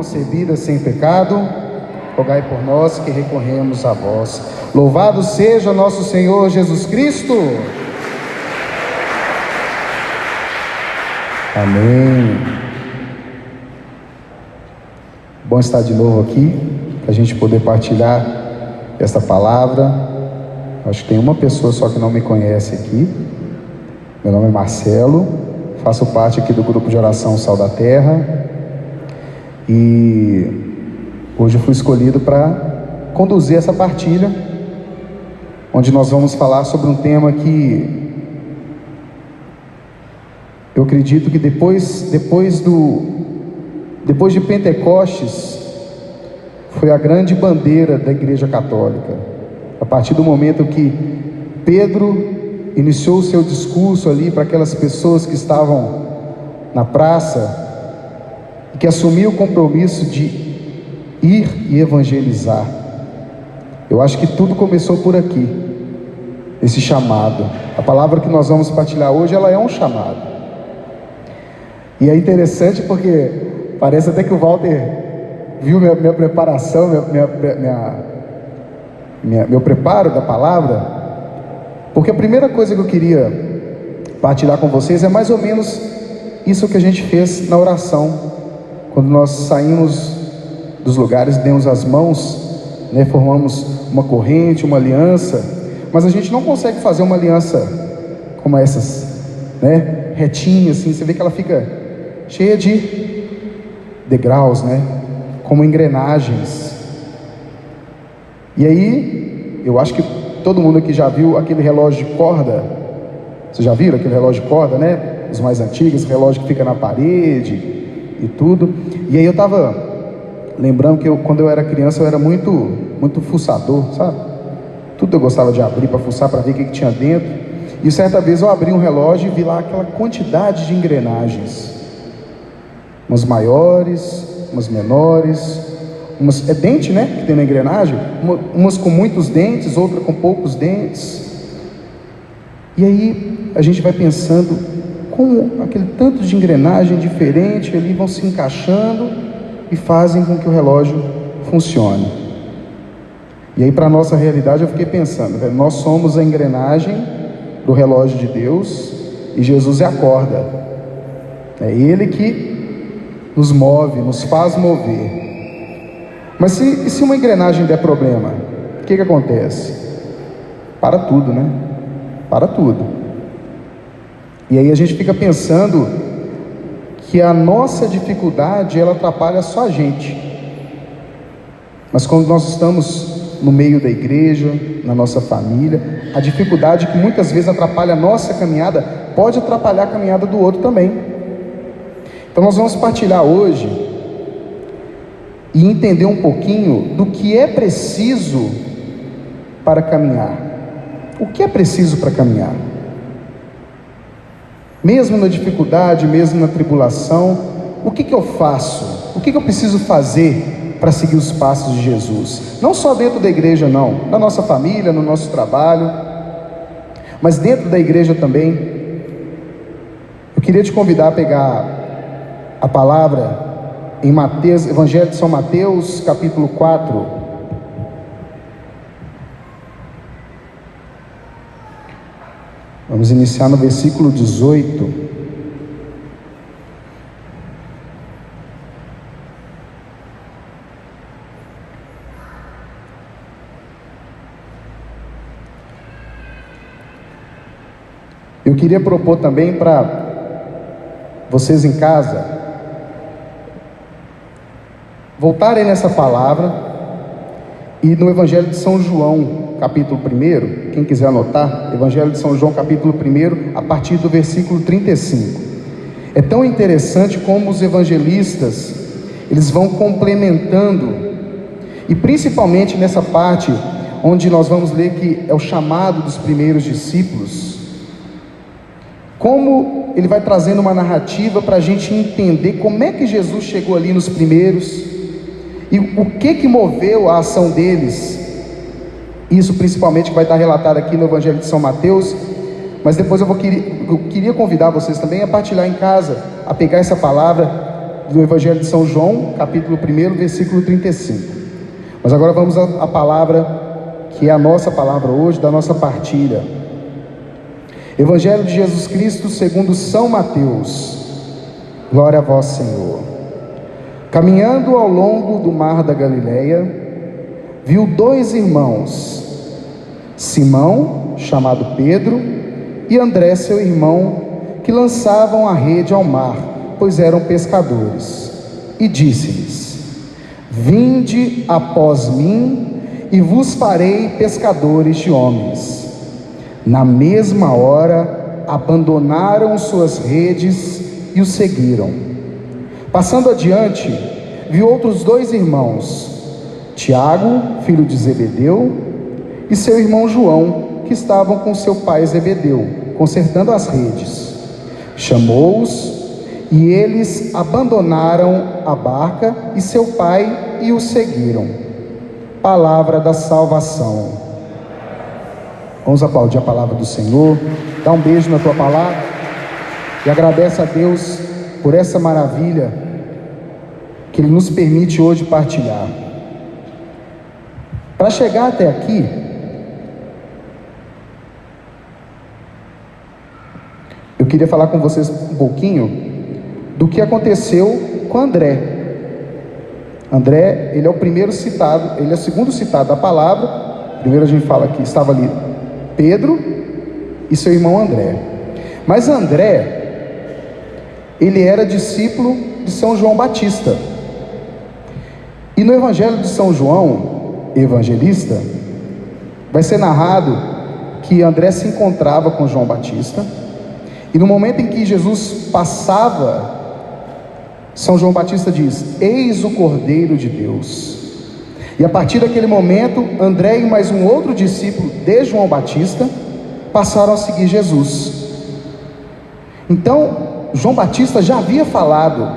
concebida sem pecado, rogai por nós que recorremos a vós. Louvado seja nosso Senhor Jesus Cristo. Amém. Bom estar de novo aqui, para a gente poder partilhar essa palavra. Acho que tem uma pessoa só que não me conhece aqui. Meu nome é Marcelo, faço parte aqui do grupo de oração Sal da Terra. E hoje eu fui escolhido para conduzir essa partilha, onde nós vamos falar sobre um tema que eu acredito que depois de Pentecostes foi a grande bandeira da Igreja Católica. A partir do momento que Pedro iniciou o seu discurso ali para aquelas pessoas que estavam na praça, e que assumiu o compromisso de ir e evangelizar. Eu acho que tudo começou por aqui, esse chamado. A palavra que nós vamos partilhar hoje, ela é um chamado. E é interessante porque parece até que o Walter viu minha preparação, meu preparo da palavra, porque a primeira coisa que eu queria partilhar com vocês é mais ou menos isso que a gente fez na oração, quando nós saímos dos lugares, demos as mãos, né, formamos uma corrente, uma aliança, mas a gente não consegue fazer uma aliança como essas, né, retinha assim, você vê que ela fica cheia de degraus, né, como engrenagens. E aí, eu acho que todo mundo aqui já viu aquele relógio de corda. Vocês já viram aquele relógio de corda, né? Os mais antigos, relógio que fica na parede e tudo. E aí eu estava lembrando que quando eu era criança, eu era muito fuçador, sabe? Tudo eu gostava de abrir para fuçar, para ver o que tinha dentro. E certa vez eu abri um relógio e vi lá aquela quantidade de engrenagens. Umas maiores, umas menores, umas é dente, né, que tem na engrenagem, umas com muitos dentes, outras com poucos dentes. E aí a gente vai pensando como aquele tanto de engrenagem diferente ali vão se encaixando e fazem com que o relógio funcione. E aí, para a nossa realidade, eu fiquei pensando, nós somos a engrenagem do relógio de Deus e Jesus é a corda. É Ele que nos move, nos faz mover. Mas e se uma engrenagem der problema, o que acontece? Para tudo, né? Para tudo. E aí a gente fica pensando que a nossa dificuldade, ela atrapalha só a gente. Mas quando nós estamos no meio da igreja, na nossa família, a dificuldade que muitas vezes atrapalha a nossa caminhada, pode atrapalhar a caminhada do outro também. Então nós vamos partilhar hoje e entender um pouquinho do que é preciso para caminhar. O que é preciso para caminhar? Mesmo na dificuldade, mesmo na tribulação, o que eu faço? O que eu preciso fazer para seguir os passos de Jesus? Não só dentro da igreja não, na nossa família, no nosso trabalho, mas dentro da igreja também. Eu queria te convidar a pegar a palavra em Mateus, Evangelho de São Mateus, capítulo 4. Vamos iniciar no versículo 18. Eu queria propor também para vocês em casa voltarem nessa palavra e no Evangelho de São João, capítulo 1, quem quiser anotar, Evangelho de São João, capítulo 1, a partir do versículo 35. É tão interessante como os evangelistas, eles vão complementando, e principalmente nessa parte, onde nós vamos ler que é o chamado dos primeiros discípulos, como ele vai trazendo uma narrativa para a gente entender como é que Jesus chegou ali nos primeiros, e o que moveu a ação deles. Isso principalmente vai estar relatado aqui no Evangelho de São Mateus, mas depois eu queria convidar vocês também a partilhar em casa, a pegar essa palavra do Evangelho de São João, capítulo 1, versículo 35. Mas agora vamos à palavra que é a nossa palavra hoje, da nossa partilha. Evangelho de Jesus Cristo segundo São Mateus. Glória a vós, Senhor. Caminhando ao longo do mar da Galileia, viu dois irmãos, Simão, chamado Pedro, e André, seu irmão, que lançavam a rede ao mar, pois eram pescadores. E disse-lhes: Vinde após mim, e vos farei pescadores de homens. Na mesma hora, abandonaram suas redes e o seguiram. Passando adiante, viu outros dois irmãos, Tiago, filho de Zebedeu, e seu irmão João, que estavam com seu pai Zebedeu, consertando as redes. Chamou-os, e eles abandonaram a barca e seu pai e o seguiram. Palavra da salvação. Vamos aplaudir a palavra do Senhor. Dá um beijo na tua palavra e agradece a Deus por essa maravilha que Ele nos permite hoje partilhar. Para chegar até aqui, eu queria falar com vocês um pouquinho do que aconteceu com André. André, ele é o primeiro citado, ele é o segundo citado da palavra. Primeiro a gente fala que estava ali Pedro e seu irmão André. Mas André, ele era discípulo de São João Batista. E no Evangelho de São João, evangelista, vai ser narrado que André se encontrava com João Batista. E no momento em que Jesus passava, São João Batista diz: Eis o Cordeiro de Deus. E a partir daquele momento, André e mais um outro discípulo de João Batista passaram a seguir Jesus. Então, João Batista já havia falado,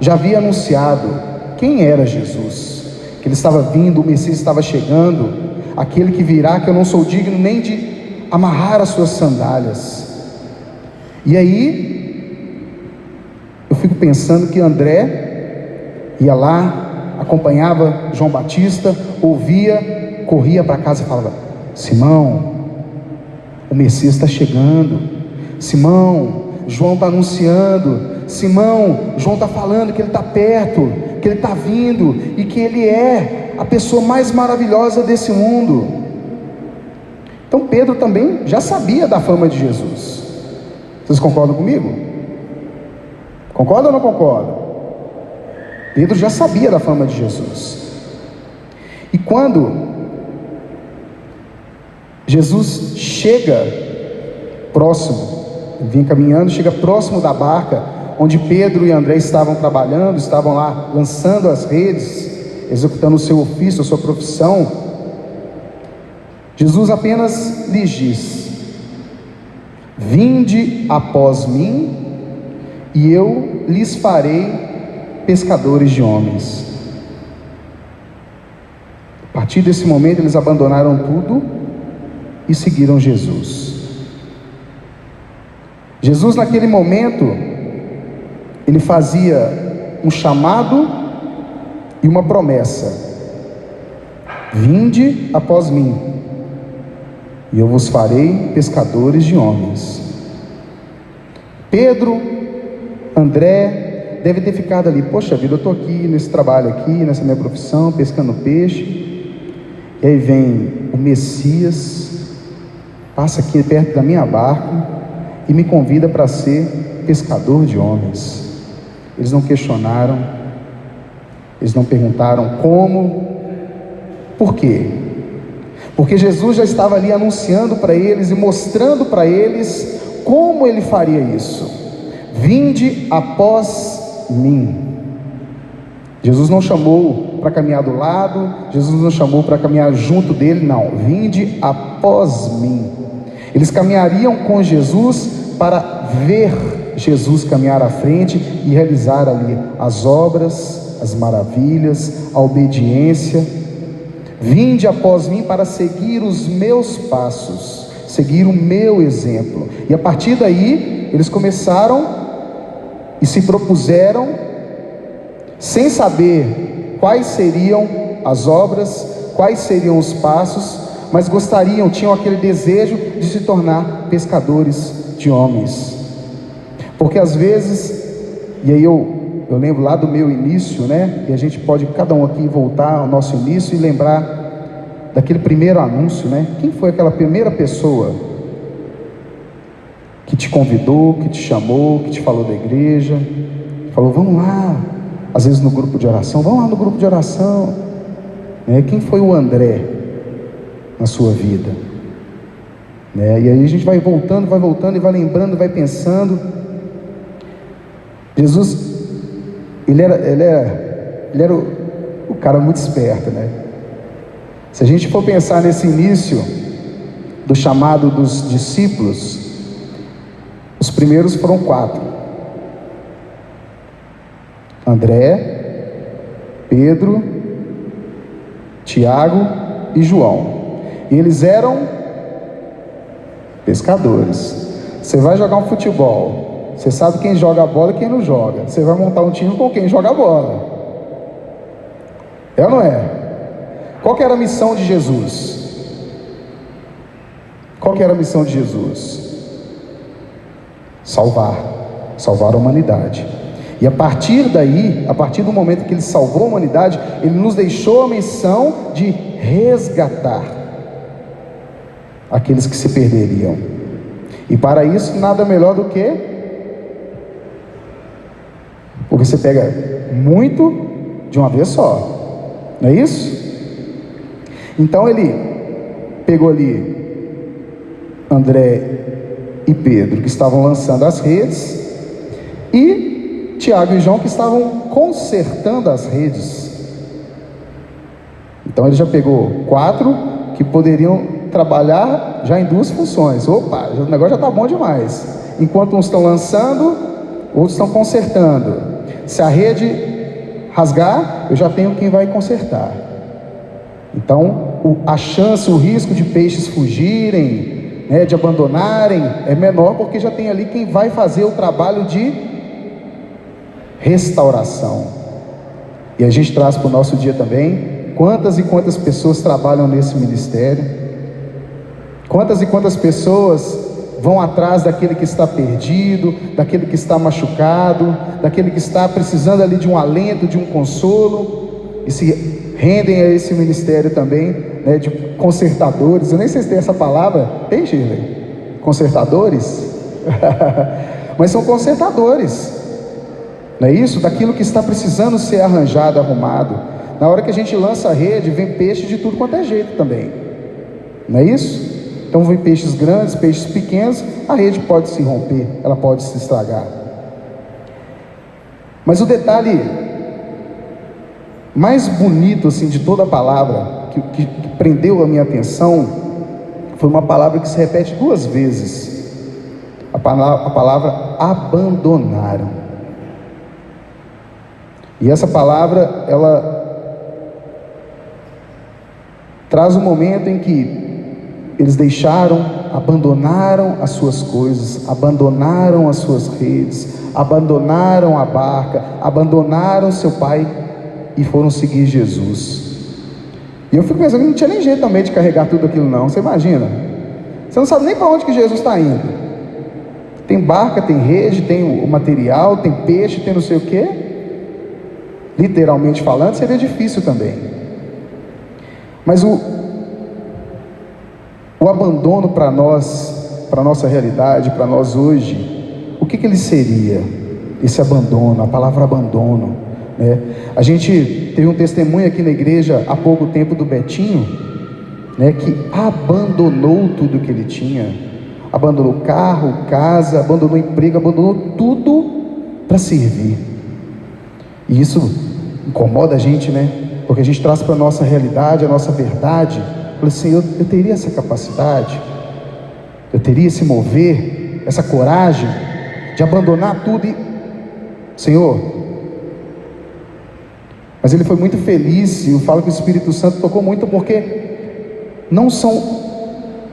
já havia anunciado quem era Jesus, que ele estava vindo, o Messias estava chegando, aquele que virá, que eu não sou digno nem de amarrar as suas sandálias. E aí eu fico pensando que André ia lá, acompanhava João Batista, ouvia, corria para casa e falava: Simão, o Messias está chegando. Simão, João está anunciando. Simão, João está falando que ele está perto, que ele está vindo e que ele é a pessoa mais maravilhosa desse mundo. Então Pedro também já sabia da fama de Jesus. Vocês concordam comigo? Concorda ou não concorda? Pedro já sabia da fama de Jesus. E quando Jesus chega próximo, vem caminhando, chega próximo da barca onde Pedro e André estavam trabalhando, estavam lá lançando as redes, executando o seu ofício, a sua profissão, Jesus apenas lhes diz: Vinde após mim, e eu lhes farei pescadores de homens. A partir desse momento eles abandonaram tudo e seguiram Jesus. Jesus naquele momento, ele fazia um chamado e uma promessa: Vinde após mim, e eu vos farei pescadores de homens. Pedro, André deve ter ficado ali: poxa vida, eu estou aqui nesse trabalho aqui, nessa minha profissão, pescando peixe, e aí vem o Messias, passa aqui perto da minha barca e me convida para ser pescador de homens. Eles não questionaram, eles não perguntaram como, por quê? Porque Jesus já estava ali anunciando para eles e mostrando para eles como ele faria isso. Vinde após mim. Jesus não chamou para caminhar do lado, Jesus não chamou para caminhar junto dele, não. Vinde após mim. Eles caminhariam com Jesus para ver Jesus caminhar à frente e realizar ali as obras, as maravilhas, a obediência. Vinde após mim para seguir os meus passos, seguir o meu exemplo. E a partir daí, eles começaram e se propuseram sem saber quais seriam as obras, quais seriam os passos, mas tinham aquele desejo de se tornar pescadores de homens. Porque às vezes, e aí eu lembro lá do meu início, né? E a gente pode, cada um aqui, voltar ao nosso início e lembrar daquele primeiro anúncio, né? Quem foi aquela primeira pessoa que te convidou, que te chamou, que te falou da igreja, falou, vamos lá, às vezes no grupo de oração, vamos lá no grupo de oração, né? Quem foi o André na sua vida, né? E aí a gente vai voltando e vai lembrando, vai pensando. Jesus, ele era o cara muito esperto, né? Se a gente for pensar nesse início do chamado dos discípulos, os primeiros foram 4: André, Pedro, Tiago e João. E eles eram pescadores. Você vai jogar um futebol, você sabe quem joga a bola e quem não joga. Você vai montar um time com quem joga a bola. É ou não é? Qual que era a missão de Jesus? Qual que era a missão de Jesus? Salvar a humanidade. E a partir daí, a partir do momento que ele salvou a humanidade, ele nos deixou a missão de resgatar aqueles que se perderiam. E para isso, nada melhor do que, porque você pega muito de uma vez só, não é isso? Então ele pegou ali André e Pedro, que estavam lançando as redes, e Tiago e João, que estavam consertando as redes. Então ele já pegou 4 que poderiam trabalhar já em 2 funções. Opa, o negócio já está bom demais. Enquanto uns estão lançando, outros estão consertando. Se a rede rasgar, eu já tenho quem vai consertar. Então a chance, o risco de peixes fugirem, né, de abandonarem, é menor, porque já tem ali quem vai fazer o trabalho de restauração. E a gente traz para o nosso dia também, quantas e quantas pessoas trabalham nesse ministério, quantas e quantas pessoas vão atrás daquele que está perdido, daquele que está machucado, daquele que está precisando ali de um alento, de um consolo, e se rendem a esse ministério também, né, de consertadores. Eu nem sei se tem essa palavra, tem, Shirley? Consertadores? Mas são consertadores, não é isso? Daquilo que está precisando ser arranjado, arrumado. Na hora que a gente lança a rede, vem peixe de tudo quanto é jeito também, não é isso? Então vem peixes grandes, peixes pequenos, a rede pode se romper, ela pode se estragar. Mas o detalhe mais bonito assim de toda a palavra, que prendeu a minha atenção, foi uma palavra que se repete 2 vezes. A palavra abandonaram. E essa palavra, ela traz um momento em que eles abandonaram as suas coisas, abandonaram as suas redes, abandonaram a barca, abandonaram seu pai e foram seguir Jesus. E eu fico pensando que não tinha nem jeito também de carregar tudo aquilo não. Você imagina? Você não sabe nem para onde que Jesus está indo. Tem barca, tem rede, tem o material, tem peixe, tem não sei o que. Literalmente falando, seria difícil também. Mas o abandono para nós, para a nossa realidade, para nós hoje, o que ele seria? Esse abandono, a palavra abandono, né? A gente teve um testemunho aqui na igreja há pouco tempo do Betinho, né, que abandonou tudo que ele tinha, abandonou carro, casa, abandonou emprego, abandonou tudo para servir. E isso incomoda a gente, né? Porque a gente traz para a nossa realidade, a nossa verdade. Falei assim, eu teria essa capacidade, eu teria esse mover, essa coragem de abandonar tudo e... Senhor, mas ele foi muito feliz, e eu falo que o Espírito Santo tocou muito, porque não são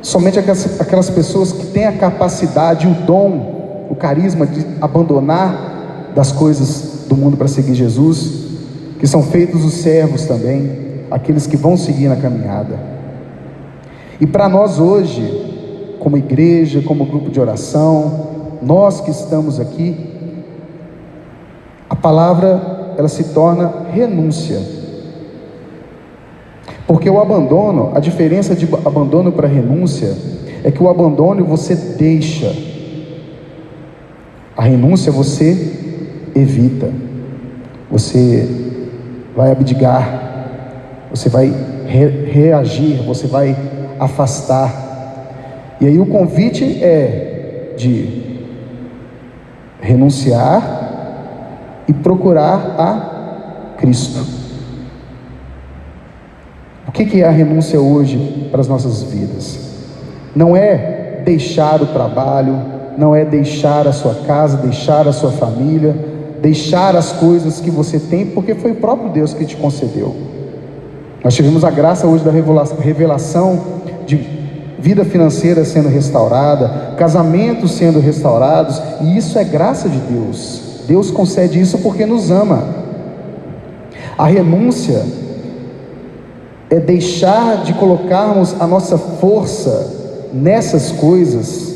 somente aquelas pessoas que têm a capacidade, o dom, o carisma de abandonar das coisas do mundo para seguir Jesus, que são feitos os servos também, aqueles que vão seguir na caminhada. E para nós hoje, como igreja, como grupo de oração, nós que estamos aqui, a palavra, ela se torna renúncia. Porque o abandono, a diferença de abandono para renúncia, é que o abandono você deixa, a renúncia você evita, você vai abdicar, você vai reagir, você vai afastar. E aí o convite é de renunciar e procurar a Cristo. O que é a renúncia hoje para as nossas vidas? Não é deixar o trabalho, não é deixar a sua casa, deixar a sua família, deixar as coisas que você tem, porque foi o próprio Deus que te concedeu. Nós tivemos a graça hoje da revelação de vida financeira sendo restaurada, casamentos sendo restaurados, e isso é graça de Deus. Deus concede isso porque nos ama. A renúncia é deixar de colocarmos a nossa força nessas coisas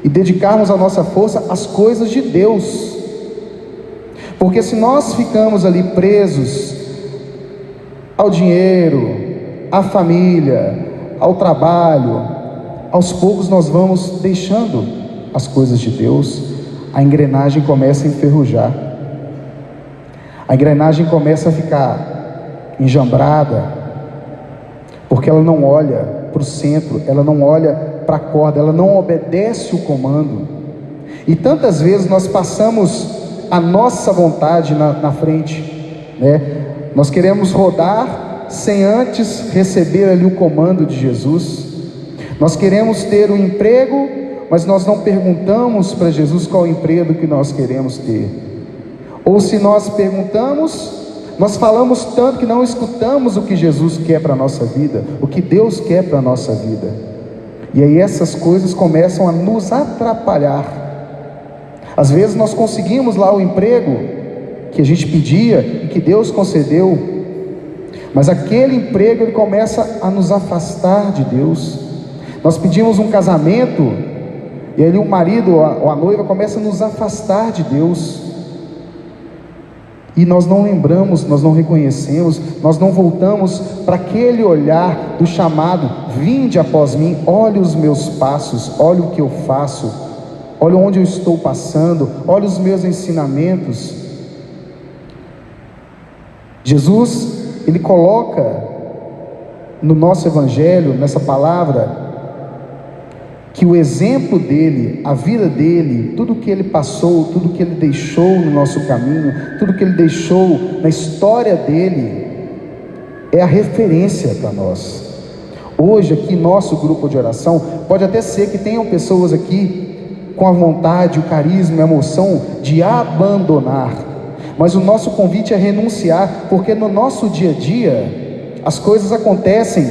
e dedicarmos a nossa força às coisas de Deus. Porque se nós ficamos ali presos ao dinheiro, à família, ao trabalho, aos poucos nós vamos deixando as coisas de Deus, a engrenagem começa a enferrujar, a engrenagem começa a ficar enjambrada, porque ela não olha para o centro, ela não olha para a corda, ela não obedece o comando. E tantas vezes nós passamos a nossa vontade na frente, né? Nós queremos rodar sem antes receber ali o comando de Jesus. Nós queremos ter um emprego, mas nós não perguntamos para Jesus qual emprego que nós queremos ter. Ou se nós perguntamos, nós falamos tanto que não escutamos o que Jesus quer para a nossa vida, o que Deus quer para a nossa vida. E aí essas coisas começam a nos atrapalhar. Às vezes nós conseguimos lá o emprego que a gente pedia e que Deus concedeu, mas aquele emprego ele começa a nos afastar de Deus. Nós pedimos um casamento e aí o marido ou a noiva começa a nos afastar de Deus. E nós não lembramos, nós não reconhecemos, nós não voltamos para aquele olhar do chamado: vinde após mim, olhe os meus passos, olhe o que eu faço, olhe onde eu estou passando, olhe os meus ensinamentos. Jesus, Ele coloca no nosso Evangelho, nessa palavra, que o exemplo dele, a vida dele, tudo que ele passou, tudo que ele deixou no nosso caminho, tudo que ele deixou na história dele, é a referência para nós. Hoje aqui, nosso grupo de oração, pode até ser que tenham pessoas aqui com a vontade, o carisma, a emoção de abandonar, mas o nosso convite é renunciar, porque no nosso dia a dia, as coisas acontecem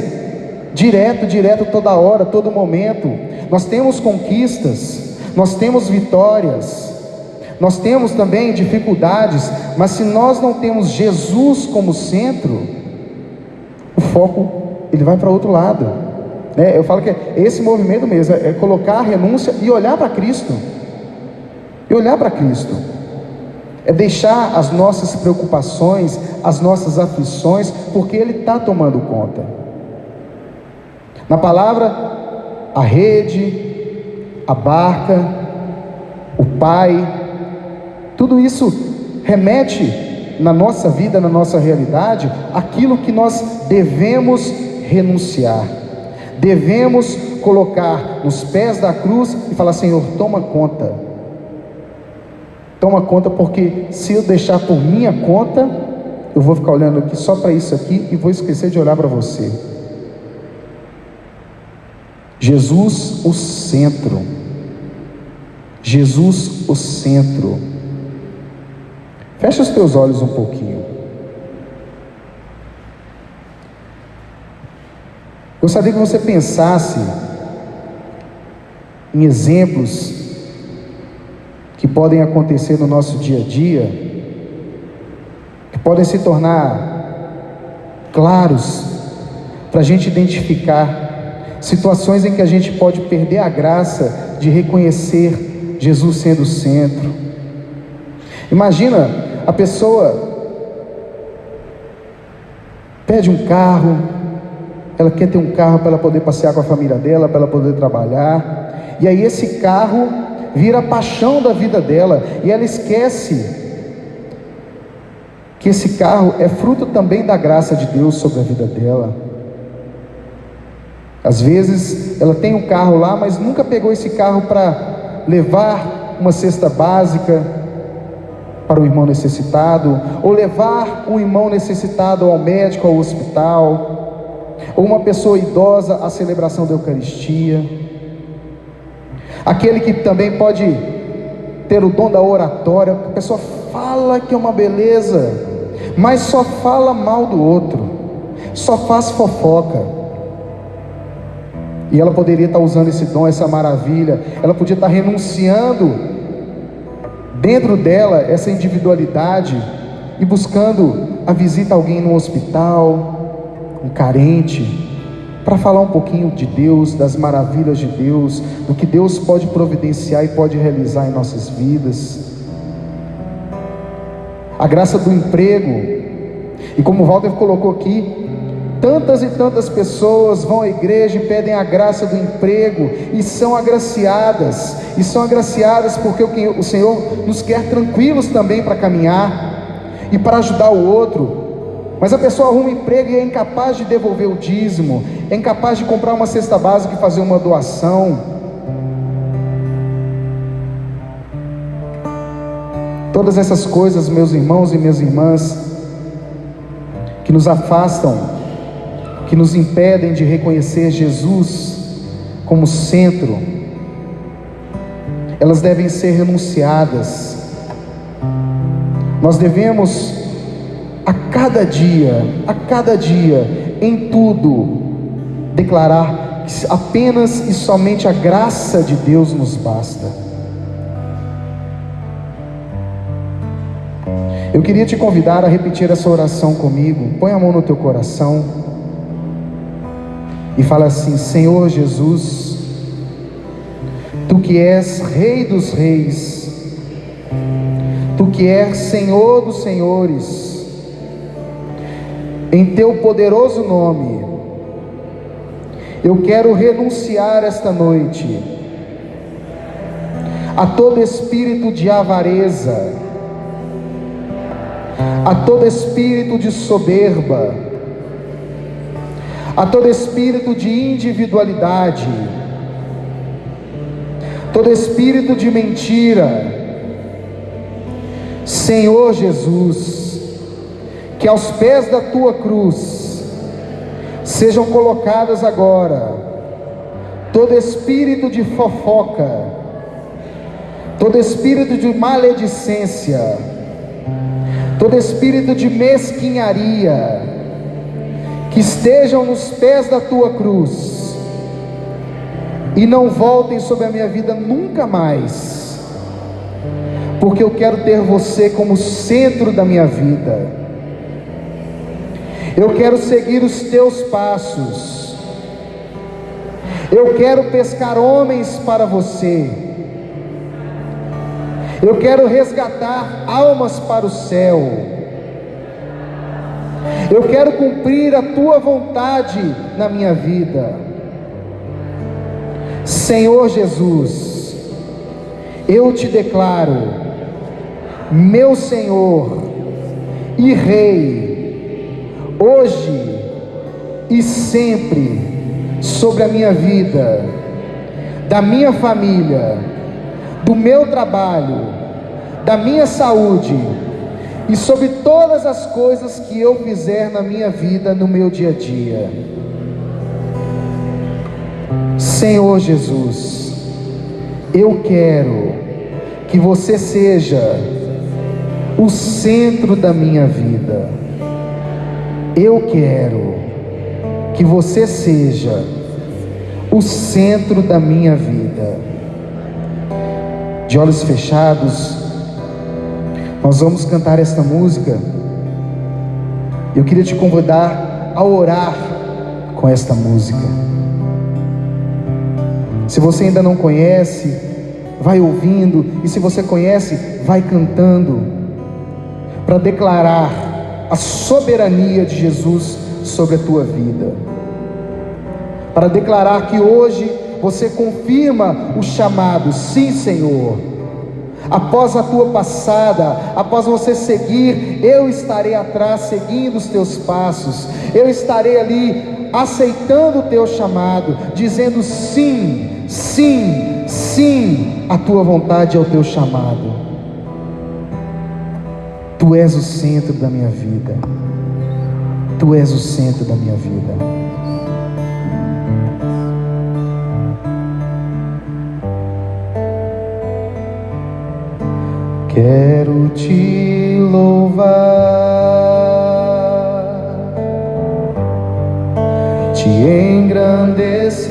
direto, toda hora, todo momento. Nós temos conquistas, nós temos vitórias, nós temos também dificuldades, mas se nós não temos Jesus como centro, o foco ele vai para outro lado, né? Eu falo que é esse movimento mesmo, é colocar a renúncia e olhar para Cristo, é deixar as nossas preocupações, as nossas aflições, porque Ele está tomando conta. Na palavra, a rede, a barca, o Pai, tudo isso remete na nossa vida, na nossa realidade, aquilo que nós devemos renunciar, devemos colocar nos pés da cruz e falar: Senhor, toma conta, porque se eu deixar por minha conta, eu vou ficar olhando aqui só para isso aqui e vou esquecer de olhar para você. Jesus o centro, Jesus o centro. Fecha os teus olhos um pouquinho. Gostaria que você pensasse em exemplos que podem acontecer no nosso dia a dia, que que podem se tornar claros para a gente identificar situações em que a gente pode perder a graça de reconhecer Jesus sendo o centro. Imagina, a pessoa pede um carro, ela quer ter um carro para ela poder passear com a família dela, para ela poder trabalhar, e aí esse carro vira a paixão da vida dela, e ela esquece que esse carro é fruto também da graça de Deus sobre a vida dela. Às vezes ela tem um carro lá, mas nunca pegou esse carro para levar uma cesta básica para o irmão necessitado, ou levar um irmão necessitado ao médico, ao hospital, ou uma pessoa idosa à celebração da Eucaristia. Aquele que também pode ter o dom da oratória, a pessoa fala que é uma beleza, mas só fala mal do outro, só faz fofoca. E ela poderia estar usando esse dom, essa maravilha, ela podia estar renunciando dentro dela essa individualidade e buscando a visita a alguém no hospital, um carente, para falar um pouquinho de Deus, das maravilhas de Deus, do que Deus pode providenciar e pode realizar em nossas vidas. A graça do emprego, e como o Walter colocou aqui, tantas e tantas pessoas vão à igreja e pedem a graça do emprego, e são agraciadas porque o Senhor nos quer tranquilos também para caminhar e para ajudar o outro. Mas a pessoa arruma um emprego e é incapaz de devolver o dízimo, é incapaz de comprar uma cesta básica e fazer uma doação. Todas essas coisas, meus irmãos e minhas irmãs, que nos afastam, que nos impedem de reconhecer Jesus como centro, elas devem ser renunciadas. Nós devemos a cada dia, em tudo, declarar que apenas e somente a graça de Deus nos basta. Eu queria te convidar a repetir essa oração comigo. Põe a mão no teu coração e fala assim: Senhor Jesus, Tu que és Rei dos Reis, Tu que és Senhor dos Senhores, em Teu poderoso nome, eu quero renunciar esta noite a todo espírito de avareza, a todo espírito de soberba, a todo espírito de individualidade, todo espírito de mentira. Senhor Jesus, que aos pés da Tua cruz sejam colocadas agora todo espírito de fofoca, todo espírito de maledicência, todo espírito de mesquinharia, que estejam nos pés da Tua cruz e não voltem sobre a minha vida nunca mais, porque eu quero ter Você como centro da minha vida. Eu quero seguir os Teus passos, eu quero pescar homens para Você, eu quero resgatar almas para o céu, eu quero cumprir a Tua vontade na minha vida. Senhor Jesus, eu Te declaro meu Senhor e Rei, hoje e sempre, sobre a minha vida, da minha família, do meu trabalho, da minha saúde e sobre todas as coisas que eu fizer na minha vida, no meu dia a dia. Senhor Jesus, eu quero que Você seja o centro da minha vida. Eu quero que Você seja o centro da minha vida. De olhos fechados, nós vamos cantar esta música Eu queria te convidar a orar com esta música. Se você ainda não conhece, vai ouvindo, e se você conhece, vai cantando, para declarar a soberania de Jesus sobre a tua vida, para declarar que hoje você confirma o chamado. Sim, Senhor, após a tua passada, após você seguir, eu estarei atrás seguindo os teus passos, eu estarei ali aceitando o teu chamado, dizendo sim, sim, sim, a tua vontade é o teu chamado. Tu és o centro da minha vida, tu és o centro da minha vida. Quero te louvar, te engrandecer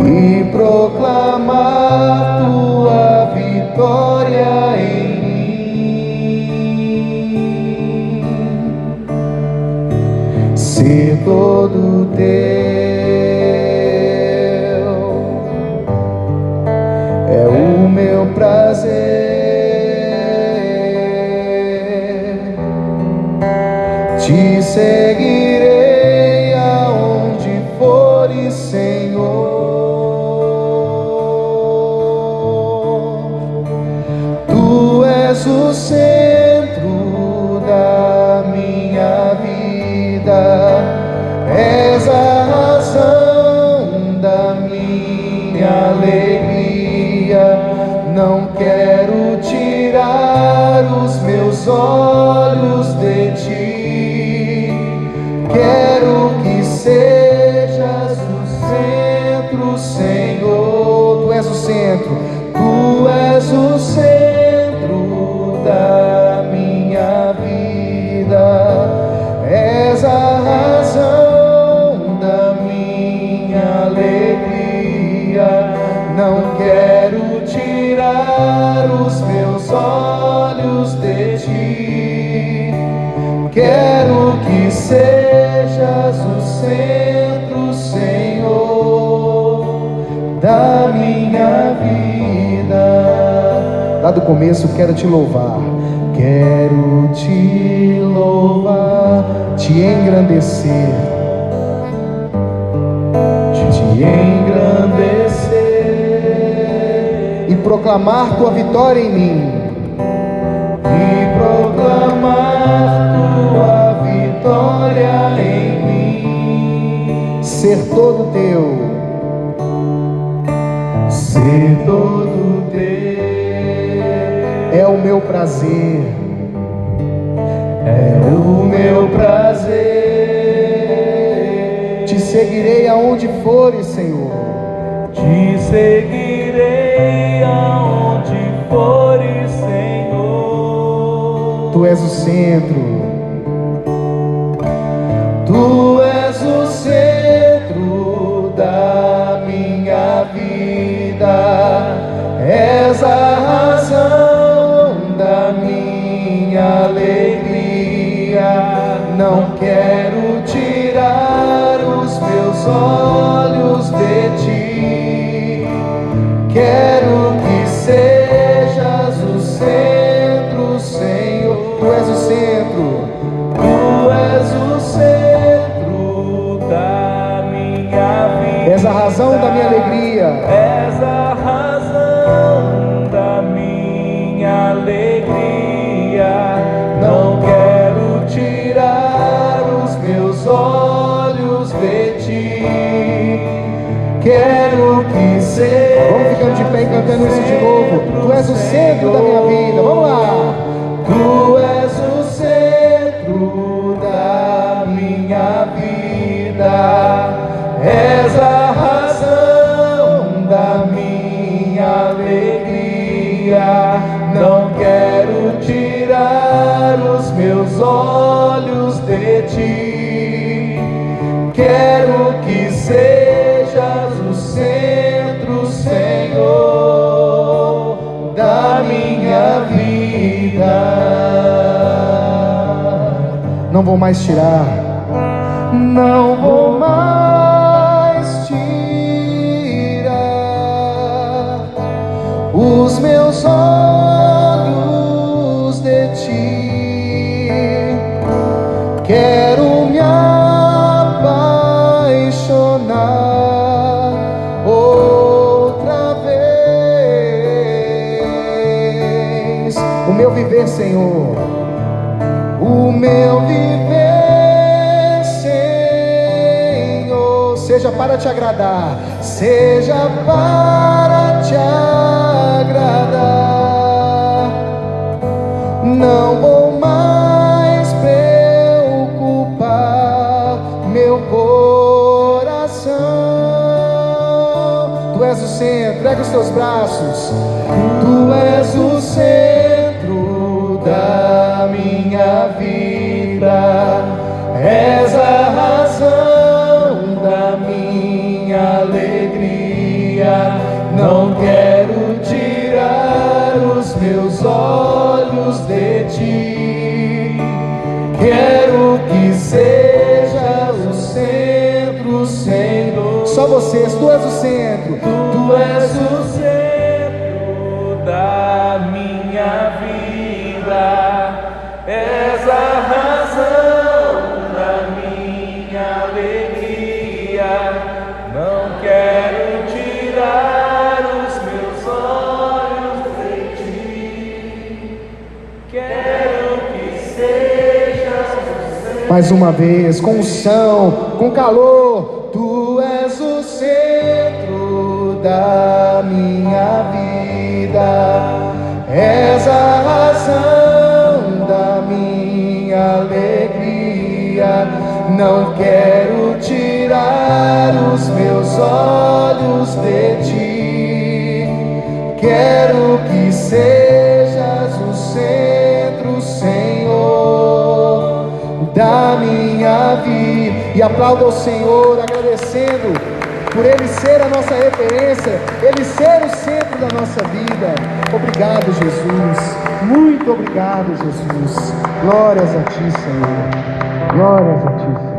e proclamar tua vitória em mim, ser todo teu. É o meu prazer, te seguirei aonde fores, Senhor. Tu és o centro da minha vida, és a razão da minha alegria. Não quero tirar os meus olhos de ti, quero que sejas o centro, Senhor. Tu és o centro, tu és o centro da minha vida, és a razão da minha alegria. Não quero tirar os meus olhos de ti, quero que sejas o centro, Senhor, da minha vida. Lá do começo, quero te louvar, quero te louvar, te engrandecer, te engrandecer e proclamar tua vitória em mim, e proclamar tua vitória em mim, ser todo teu, ser todo teu. É o meu prazer, é o meu prazer, te seguirei aonde fores, Senhor, te seguirei aonde fores, Senhor. Tu és o centro, tu és o centro da minha vida, és a razão da minha alegria. Não quero tirar os meus olhos de ti, quero que sejas o centro, Senhor. Tu és o centro, tu és o centro da minha vida, és a razão da minha alegria, és a razão da minha alegria. Não quero tirar os meus olhos de ti, quero que seja. Vamos ficando de pé e cantando isso de novo. Tu és o centro da minha vida. Vamos lá. Tu és o centro da minha vida, és a razão da minha alegria. Não quero tirar os meus olhos de ti, quero que sejas o centro, Senhor, da minha não vou mais tirar, não vou mais tirar os meus olhos de ti. Quero me apaixonar outra vez. O meu viver, Senhor, o meu viver, Senhor, seja para te agradar, seja para te agradar. Não vou mais preocupar meu coração. Tu és o centro, entrega os teus braços. Tu és o centro da minha vida, és a razão da minha alegria. Não quero tirar os meus olhos de ti. Quero que sejas o centro, Senhor. Só vocês, tu és o centro. Tu és o centro da minha vida, és a razão da minha alegria. Não quero tirar os meus olhos de ti. Quero que sejas o centro. Mais uma vez, com unção, com calor. Tu és o centro da minha vida, és a razão da minha alegria. Não quero tirar os meus olhos de ti. Quero que sejas o centro, Senhor, da minha vida. E aplauda o Senhor, agradecendo por Ele ser a nossa referência, Ele ser o centro da nossa vida. Obrigado, Jesus. Muito obrigado, Jesus. Glórias a Ti, Senhor. Glórias a Ti, Senhor.